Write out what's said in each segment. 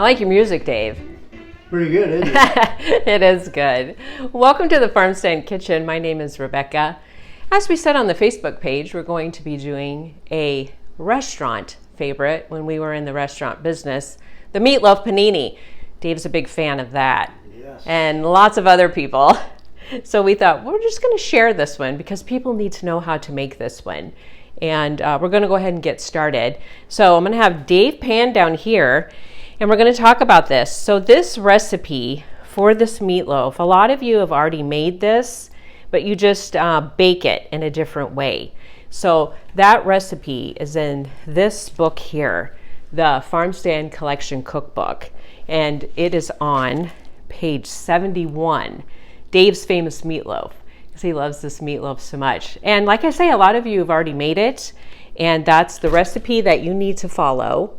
like your music, Dave. Pretty good, isn't it? It is good. Welcome to the Farm Stand Kitchen. My name is Rebecca. As we said on the Facebook page, we're going to be doing a restaurant favorite when we were in the restaurant business, the Meatloaf Panini. Dave's a big fan of that. Yes. And lots of other people. So we thought we're just going to share this one because people need to know how to make this one. And we're going to go ahead and get started. So I'm going to have Dave pan down here, and we're going to talk about this. So this recipe for this meatloaf, a lot of you have already made this, but you just bake it in a different way. So that recipe is in this book here, the Farm Stand Collection Cookbook, and it is on page 71, Dave's Famous Meatloaf, because he loves this meatloaf so much. And like I say, a lot of you have already made it, and that's the recipe that you need to follow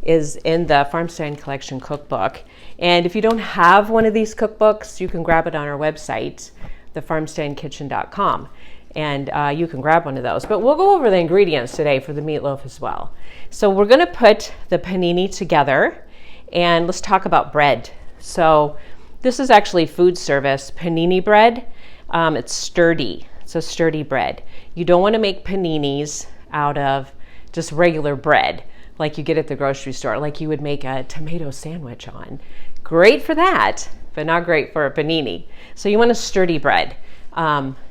is in the Farm Stand Collection Cookbook. And if you don't have one of these cookbooks, you can grab it on our website, thefarmstandkitchen.com, and you can grab one of those. But we'll go over the ingredients today for the meatloaf as well. So we're going to put the panini together, and let's talk about bread. So this is actually food service Panini Bread. It's sturdy. It's a sturdy bread. You don't want to make paninis out of just regular bread like you get at the grocery store, like you would make a tomato sandwich on. Great for that, but not great for a panini. So you want a sturdy bread.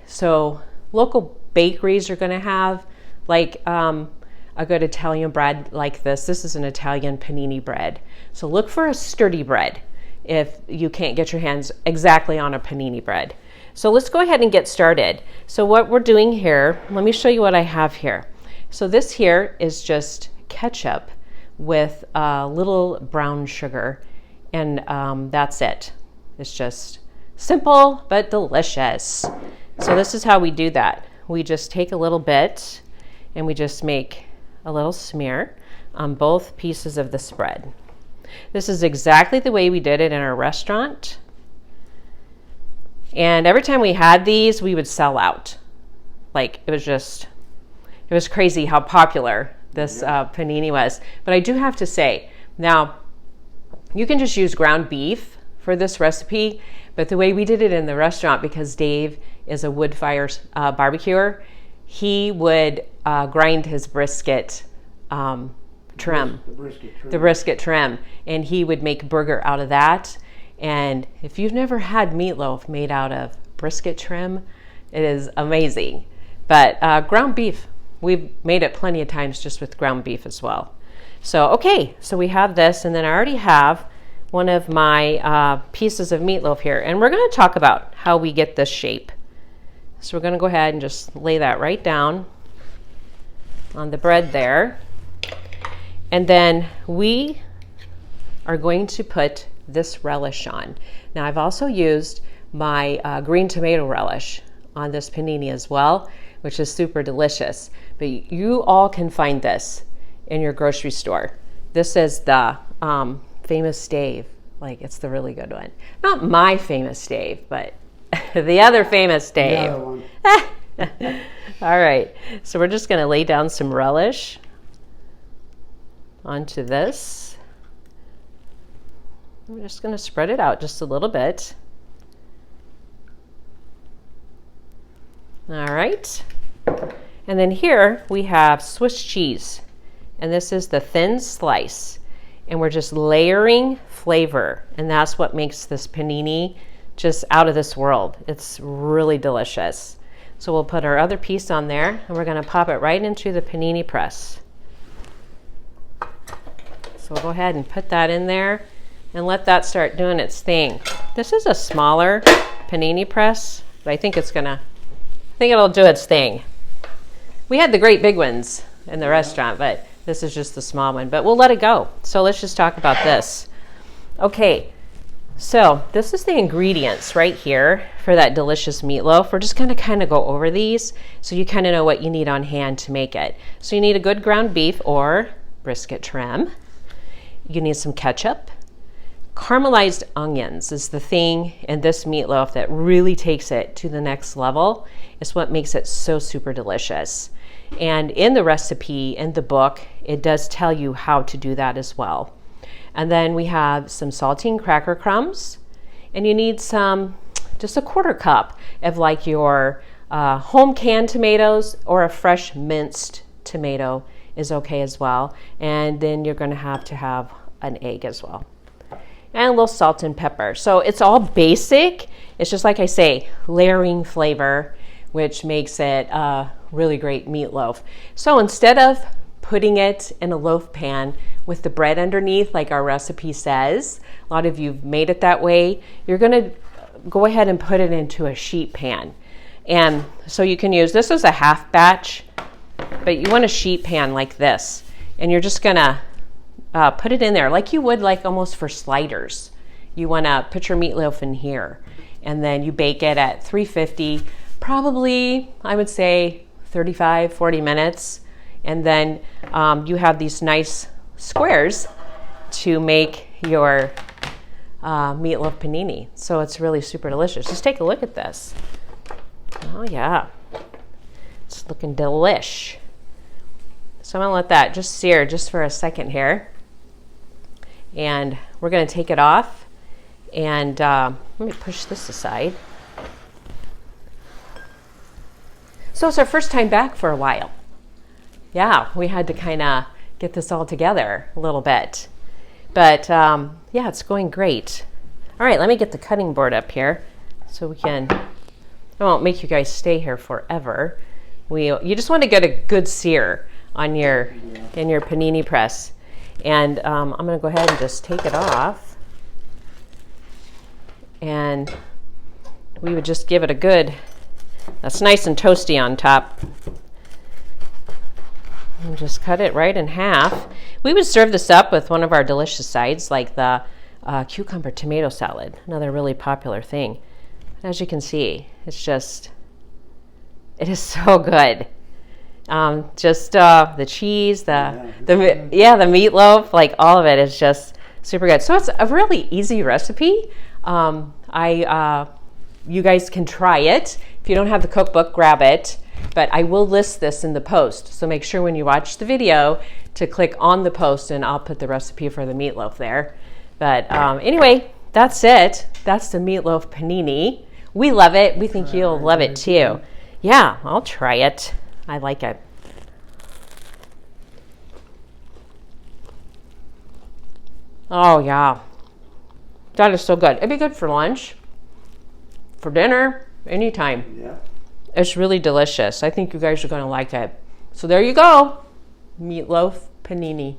So local bakeries are going to have like a good Italian bread like this. This is an Italian panini bread. So look for a sturdy bread if you can't get your hands exactly on a panini bread. So let's go ahead and get started. So what we're doing here, let me show you what I have here. So this here is just ketchup with a little brown sugar, and that's it. It's just simple but delicious. So this is how we do that. We just take a little bit and we just make a little smear on both pieces of the spread. This is exactly the way we did it in our restaurant. And every time we had these, we would sell out. Like it was crazy how popular this panini was. But I do have to say, now you can just use ground beef for this recipe, but the way we did it in the restaurant, because Dave is a wood fire barbecuer, he would grind his brisket trim. The brisket trim, and he would make burger out of that. And if you've never had meatloaf made out of brisket trim, it is amazing. But ground beef, we've made it plenty of times just with ground beef as well. So okay, so we have this, and then I already have one of my pieces of meatloaf here, and we're going to talk about how we get this shape. So we're going to go ahead and just lay that right down on the bread there. And then we are going to put this relish on. Now I've also used my green tomato relish on this panini as well, which is super delicious. But you all can find this in your grocery store. This is the Famous Dave. Like, it's the really good one. Not my Famous Dave, but the other Famous Dave. The other one. All right, so we're just gonna lay down some relish onto this. I'm just going to spread it out just a little bit. All right. And then here we have Swiss cheese. And this is the thin slice. And we're just layering flavor. And that's what makes this panini just out of this world. It's really delicious. So we'll put our other piece on there, and we're going to pop it right into the Panini Press. So we'll go ahead and put that in there and let that start doing its thing. This is a smaller Panini Press, but I think it'll do its thing. We had the great big ones in the restaurant, but this is just the small one, but we'll let it go. So let's just talk about this. Okay, so this is the ingredients right here for that delicious meatloaf. We're just gonna kind of go over these so you kind of know what you need on hand to make it. So you need a good ground beef or brisket trim. You need some ketchup. Caramelized onions is the thing in this meatloaf that really takes it to the next level. It's what makes it so super delicious. And in the recipe, in the book, it does tell you how to do that as well. And then we have some saltine cracker crumbs, and you need just a 1/4 cup of like your home canned tomatoes, or a fresh minced tomato is okay as well. And then you're going to have an egg as well, and a little salt and pepper. So it's all basic. It's just like I say, layering flavor, which makes it a really great meatloaf. So instead of putting it in a loaf pan with the bread underneath like our recipe says, a lot of you've made it that way, you're going to go ahead and put it into a sheet pan. And so you can use, this is a half batch, but you want a sheet pan like this, and you're just going to put it in there like you would like almost for sliders. You want to put your meatloaf in here, and then you bake it at 350, probably I would say 35-40 minutes. And then you have these nice squares to make your meatloaf panini. So it's really super delicious. Just take a look at this. Oh yeah, it's looking delish. So I'm gonna let that just sear just for a second here. And we're gonna take it off, and let me push this aside. So it's our first time back for a while. Yeah, we had to kind of get this all together a little bit. But yeah, it's going great. All right, let me get the cutting board up here so we can, I won't make you guys stay here forever. You just want to get a good sear on in your panini press. And I'm going to go ahead and just take it off. And we would just give it a good, that's nice and toasty on top. And just cut it right in half. We would serve this up with one of our delicious sides, like the cucumber tomato salad, another really popular thing. As you can see, it is so good. Just the cheese, the meatloaf, like all of it is just super good. So it's a really easy recipe. You guys can try it. If you don't have the cookbook, grab it. But I will list this in the post. So make sure when you watch the video to click on the post, and I'll put the recipe for the meatloaf there. But anyway, that's it. That's the meatloaf panini. We love it. We think you'll love it too. Yeah, I'll try it. I like it. Oh yeah, that is so good. It'd be good for lunch, for dinner, anytime. Yeah. It's really delicious. I think you guys are going to like it. So there you go. Meatloaf panini.